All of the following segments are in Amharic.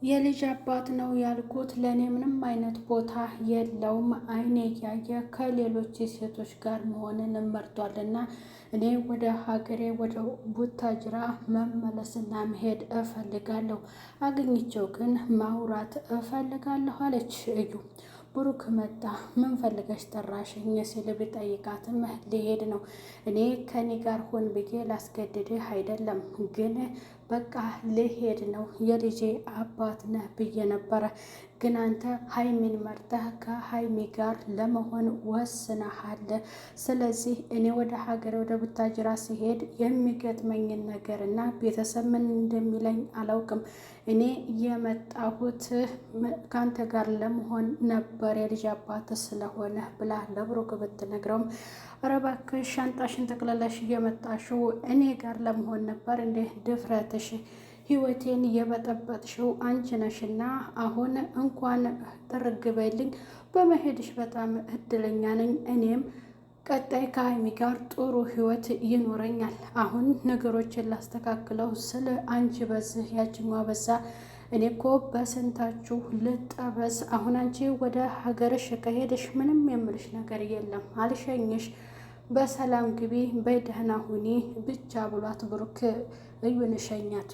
የልጅ አባት ነው ያልኩት ለእኔ ምንም አይነት ቦታ የለውም። አይኔ እያየ ከሌሎች ሴቶች ጋር መሆንን መርጧልና እኔ ወደ ሀገሬ ወደ ቡታጅራ መመለስና መሄድ እፈልጋለሁ። አግኝቼው ግን ማውራት እፈልጋለሁ አለች እዩ። ብሩክ መጣ። ምን ፈልገሽ ጠራሽኝ ሲል ቢጠይቃትም ሊሄድ ነው። እኔ ከኔ ጋር ሆን ብዬ ላስገድድህ አይደለም፣ ግን በቃ ልሄድ ነው። የልጄ አባት ነህ ብዬ ነበረ፣ ግን አንተ ሀይሚን መርጠህ ከሀይሚ ጋር ለመሆን ወስነሃል። ስለዚህ እኔ ወደ ሀገር ወደ ቡታጅራ ሲሄድ የሚገጥመኝን ነገር እና ቤተሰብ ምን እንደሚለኝ አላውቅም። እኔ የመጣሁት ከአንተ ጋር ለመሆን ነበር የልጅ አባት ስለሆነ ብላ ለብሩክ ብትነግረውም ኧረ እባክሽ ሻንጣሽን ጠቅልለሽ እየመጣሽው እኔ ጋር ለመሆን ነበር እንዴ? ድፍረትሽ! ህይወቴን የበጠበጥሽው አንቺ ነሽና አሁን እንኳን ጥርግ በይልኝ። በመሄድሽ በጣም እድለኛ ነኝ። እኔም ቀጣይ ከሀይሚ ጋር ጥሩ ህይወት ይኖረኛል። አሁን ነገሮችን ላስተካክለው ስለ አንቺ በዚህ ያችኛዋ በዛ እኔ እኮ በስንታችሁ ልጠበስ። አሁን አንቺ ወደ ሀገርሽ ከሄድሽ ምንም የምልሽ ነገር የለም፣ አልሸኝሽ፣ በሰላም ግቢ፣ በደህና ሁኒ ብቻ ብሏት ብሩክ እዩን ሸኛት።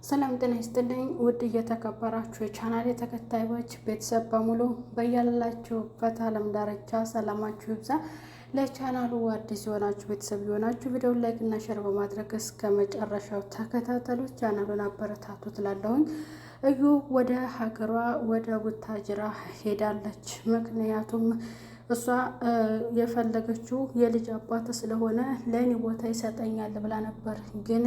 ሰላም ጤና ይስጥልኝ ውድ እየተከበራችሁ የቻናሌ ተከታዮች ቤተሰብ በሙሉ በያላችሁበት ዓለም ዳርቻ ሰላማችሁ ይብዛ። ለቻናሉ አዲስ የሆናችሁ ቤተሰብ የሆናችሁ ቪዲዮውን ላይክ እና ሼር በማድረግ እስከ መጨረሻው ተከታተሉት። ቻናሉን አበረታቱ ትላለሁኝ። እዩ ወደ ሀገሯ ወደ ቡታጅራ ሄዳለች። ምክንያቱም እሷ የፈለገችው የልጅ አባት ስለሆነ ለእኔ ቦታ ይሰጠኛል ብላ ነበር። ግን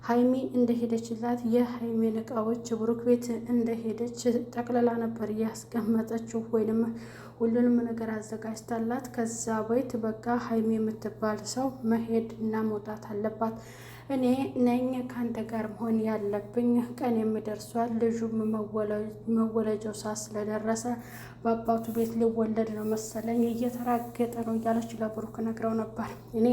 ሀይሚ እንደሄደችላት የሀይሚን እቃዎች ብሩክ ቤት እንደሄደች ጠቅልላ ነበር እያስቀመጠችው፣ ወይንም ሁሉንም ነገር አዘጋጅታላት ከዛ ቤት በቃ ሀይሚ የምትባል ሰው መሄድ እና መውጣት አለባት። እኔ ነኝ ከአንተ ጋር መሆን ያለብኝ፣ ቀን የምደርሷል፣ ልጁም መወለጃው ሰዓት ስለደረሰ በአባቱ ቤት ሊወለድ ነው መሰለኝ፣ እየተራገጠ ነው እያለች ለብሩክ ነግረው ነበር። እኔ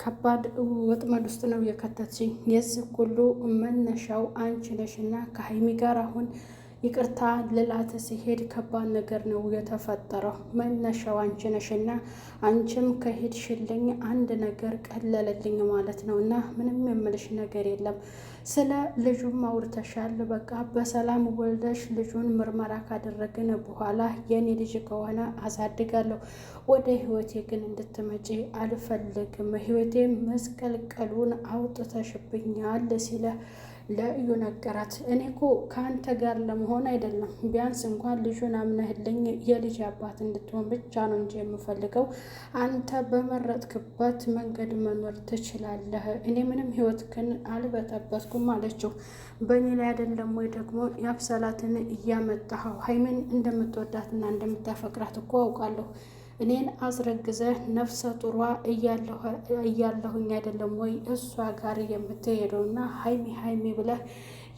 ከባድ ወጥመድ ውስጥ ነው የከተትሽኝ። የዚህ ሁሉ መነሻው አንቺ ነሽና ከሀይሚ ጋር አሁን ይቅርታ ልላት ሲሄድ ከባድ ነገር ነው የተፈጠረው። መነሻው አንቺ ነሽና አንቺም ከሄድሽልኝ አንድ ነገር ቀለለልኝ ማለት ነው። እና ምንም የምልሽ ነገር የለም። ስለ ልጁም አውርተሻል። በቃ በሰላም ወልደሽ ልጁን ምርመራ ካደረግን በኋላ የኔ ልጅ ከሆነ አሳድጋለሁ። ወደ ህይወቴ ግን እንድትመጪ አልፈልግም። ህይወቴ መስቀልቀሉን አውጥተሽብኛል ሲለ ለእዩ ነገራት። እኔ እኮ ከአንተ ጋር ለመሆን አይደለም፣ ቢያንስ እንኳን ልጁን አምነህልኝ የልጅ አባት እንድትሆን ብቻ ነው እንጂ የምፈልገው። አንተ በመረጥክበት መንገድ መኖር ትችላለህ። እኔ ምንም ህይወትህን አልበጠበጥኩም አለችው። በእኔ ላይ አይደለም ወይ ደግሞ ያብሰላትን እያመጣኸው? ሀይምን እንደምትወዳትና እንደምታፈቅራት እኮ አውቃለሁ። እኔን አስረግዘህ ነፍሰ ጡሯ እያለሁኝ አይደለም ወይ እሷ ጋር የምትሄደውና ሀይሚ ሀይሚ ብለህ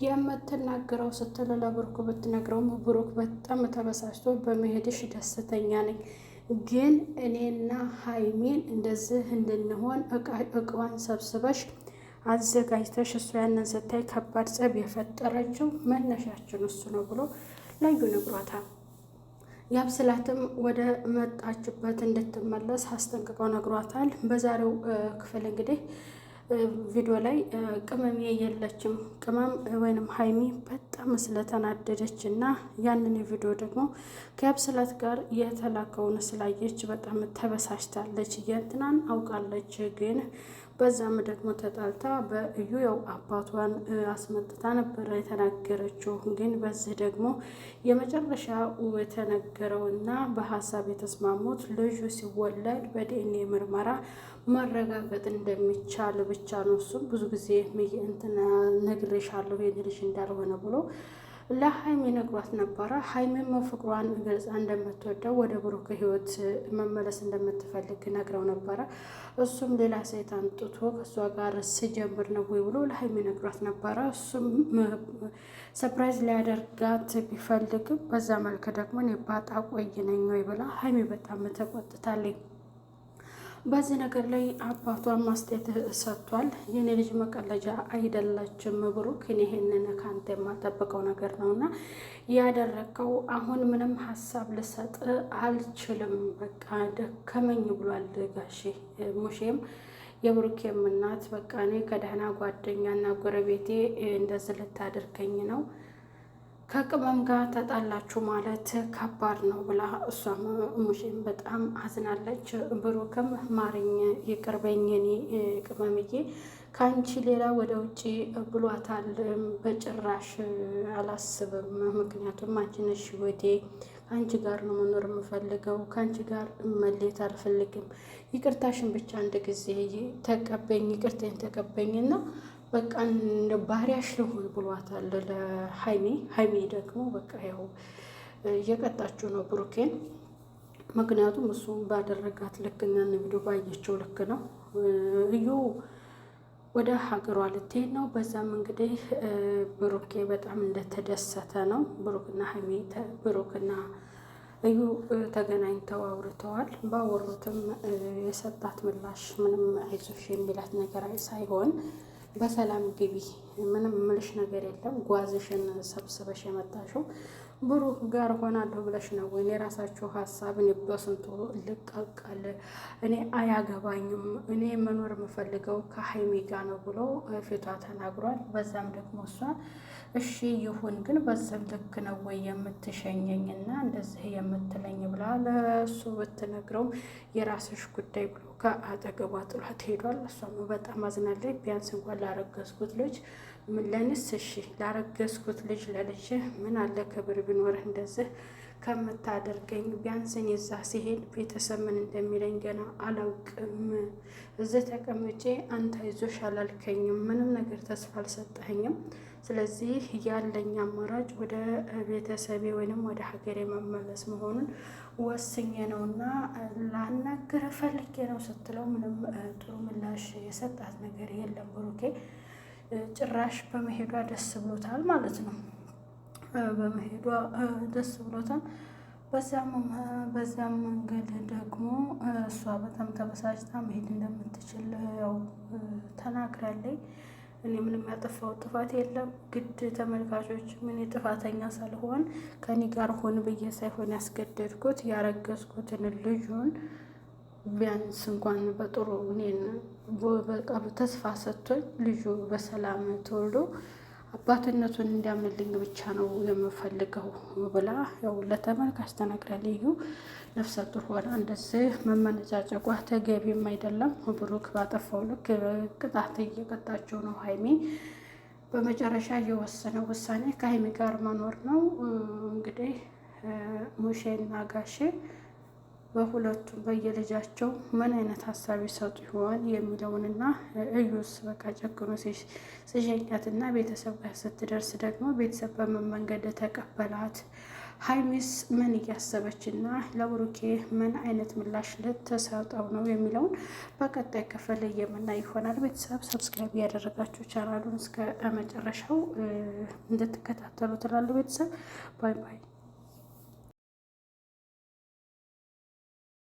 የምትናገረው ስትል ለብሩክ ብትነግረውም ብሩክ በጣም ተበሳጭቶ በመሄድሽ ደስተኛ ነኝ፣ ግን እኔና ሀይሚን እንደዚህ እንድንሆን እቃዋን ሰብስበሽ አዘጋጅተሽ እሷ ያንን ስታይ ከባድ ጸብ የፈጠረችው መነሻችን እሱ ነው ብሎ ለዩ ነግሯታል። ያብስላትም ወደ መጣችበት እንድትመለስ አስጠንቅቀው ነግሯታል። በዛሬው ክፍል እንግዲህ ቪዲዮ ላይ ቅመም የለችም። ቅመም ወይንም ሀይሚ በጣም ስለተናደደች እና ያንን ቪዲዮ ደግሞ ከያብስላት ጋር የተላከውን ስላየች በጣም ተበሳጭታለች። የእንትናን አውቃለች ግን በዛም ደግሞ ተጣልታ በእዩ ያው አባቷን አስመጥታ ነበረ የተናገረችው። ግን በዚህ ደግሞ የመጨረሻ የተነገረውና በሀሳብ የተስማሙት ልጁ ሲወለድ በዲኤንኤ ምርመራ ማረጋገጥ እንደሚቻል ብቻ ነው። እሱም ብዙ ጊዜ እንትን ነግሬሻለሁ የኔ ልጅ እንዳልሆነ ብሎ ለሀይሚ ነግሯት ነበረ። ሀይሚም ፍቅሯን ገልጻ እንደምትወደው ወደ ብሩክ ህይወት መመለስ እንደምትፈልግ ነግረው ነበረ። እሱም ሌላ ሴት አምጥቶ ከእሷ ጋር ስጀምር ነው ወይ ብሎ ለሀይሚ ነግሯት ነበረ። እሱም ሰፕራይዝ ሊያደርጋት ቢፈልግም በዛ መልክ ደግሞ እኔ ባጣ ቆይ ነኝ ወይ ብላ ሀይሚ በጣም ተቆጥታለኝ። በዚህ ነገር ላይ አባቷን ማስተያየት ሰጥቷል። የኔ ልጅ መቀለጃ አይደለችም ብሩክ፣ እኔ ይሄንን ከአንተ የማጠብቀው ነገር ነው እና ያደረገው አሁን ምንም ሀሳብ ልሰጥ አልችልም፣ በቃ ደከመኝ ብሏል ጋሼ። ሙሼም የብሩኬም እናት በቃ እኔ ከደህና ጓደኛና ጎረቤቴ እንደዚህ ልታደርገኝ ነው፣ ከቅመም ጋር ተጣላችሁ ማለት ከባድ ነው ብላ እሷም ሙሼም በጣም አዝናለች። ብሩክም ማርኝ ይቅርበኝ እኔ ቅመምዬ ከአንቺ ሌላ ወደ ውጭ ብሏታል። በጭራሽ አላስብም፣ ምክንያቱም አንቺ ነሽ ህይወቴ፣ ከአንቺ ጋር ነው መኖር የምፈልገው፣ ከአንቺ ጋር መሌት አልፈልግም። ይቅርታሽን ብቻ አንድ ጊዜ ተቀበኝ፣ ይቅርቴን ተቀበኝና በቃ እንደ ባህሪያሽ ልሁን ብሏታል ለሀይሚ። ሀይሚ ደግሞ በቃ ያው እየቀጣችው ነው ብሩኬን፣ ምክንያቱም እሱ ባደረጋት ልክና ቪዲዮ ባየችው ልክ ነው። እዩ ወደ ሀገሯ ልትሄድ ነው። በዛም እንግዲህ ብሩኬ በጣም እንደተደሰተ ነው። ብሩክና እዩ ተገናኝተው አውርተዋል። ባወሩትም የሰጣት ምላሽ ምንም አይዞሽ የሚላት ነገር ሳይሆን በሰላም ግቢ፣ ምንም ምልሽ ነገር የለም፣ ጓዝሽን ሰብስበሽ የመጣሽው ብሩክ ጋር ሆናለሁ ብለሽ ነው ወይ? የራሳችሁ ሀሳብ፣ እኔ በስንቱ ልቀቃል፣ እኔ አያገባኝም፣ እኔ መኖር የምፈልገው ከሀይሚ ጋር ነው ብሎ ፊቷ ተናግሯል። በዛም ደግሞ እሷ እሺ ይሁን፣ ግን በዚህ ልክ ነው ወይ የምትሸኘኝና እንደዚህ የምትለኝ ብላ ለእሱ ብትነግረው የራስሽ ጉዳይ ብሎ ከአጠገቧ ጥሏት ሄዷል። እሷም በጣም አዝናለች። ቢያንስ እንኳን ላረገዝኩት ልጅ ለንስ እሺ ላረገዝኩት ልጅ ለልጅ ምን አለ ክብር ቢኖርህ እንደዚህ ከምታደርገኝ፣ ቢያንስ እኔ እዛ ሲሄድ ቤተሰብ ምን እንደሚለኝ ገና አላውቅም። እዚህ ተቀምጬ አንተ አይዞሽ አላልከኝም፣ ምንም ነገር ተስፋ አልሰጠኸኝም። ስለዚህ ያለኝ አማራጭ ወደ ቤተሰቤ ወይንም ወደ ሀገሬ መመለስ መሆኑን ወስኜ ነውና ላናግር ፈልጌ ነው ስትለው ምንም ጥሩ ምላሽ የሰጣት ነገር የለም። ብሩኬ ጭራሽ በመሄዷ ደስ ብሎታል ማለት ነው። በመሄዷ ደስ ብሎታል። በዛም መንገድ ደግሞ እሷ በጣም ተበሳጭታ መሄድ እንደምትችል ያው ተናግራለች። እኔ ምንም ያጠፋው ጥፋት የለም፣ ግድ ተመልካቾች ምን ጥፋተኛ ሳልሆን ከኔ ጋር ሆን ብዬ ሳይሆን ያስገደድኩት ያረገዝኩትን ልጁን ቢያንስ እንኳን በጥሩ እኔን ተስፋ ሰጥቶኝ ልጁ በሰላም ተወልዶ አባትነቱን እንዲያምንልኝ ብቻ ነው የምፈልገው ብላ ያው ለተመልካች ተናግራለች። እዩ ነፍሰ ጡር ሆና እንደዚህ መመነጫጨቋ ተገቢም አይደለም። ብሩክ ባጠፋው ልክ ቅጣት እየቀጣቸው ነው። ሀይሚ በመጨረሻ የወሰነው ውሳኔ ከሀይሚ ጋር መኖር ነው። እንግዲህ ሙሼና ጋሼ በሁለቱም በየልጃቸው ምን አይነት ሀሳብ ይሰጡ ይሆን የሚለውንና እዩስ በቃ ጨክኖ ሲሸኛትና ቤተሰብ ጋር ስትደርስ ደግሞ ቤተሰብ በምን መንገድ ተቀበላት፣ ሀይሚስ ምን እያሰበችና ለብሩኬ ምን አይነት ምላሽ ልትሰጠው ነው የሚለውን በቀጣይ ክፍል የምናይ ይሆናል። ቤተሰብ ሰብስክራይብ ያደረጋችሁ ቻናሉን እስከ መጨረሻው እንድትከታተሉ ትላሉ። ቤተሰብ ባይ ባይ።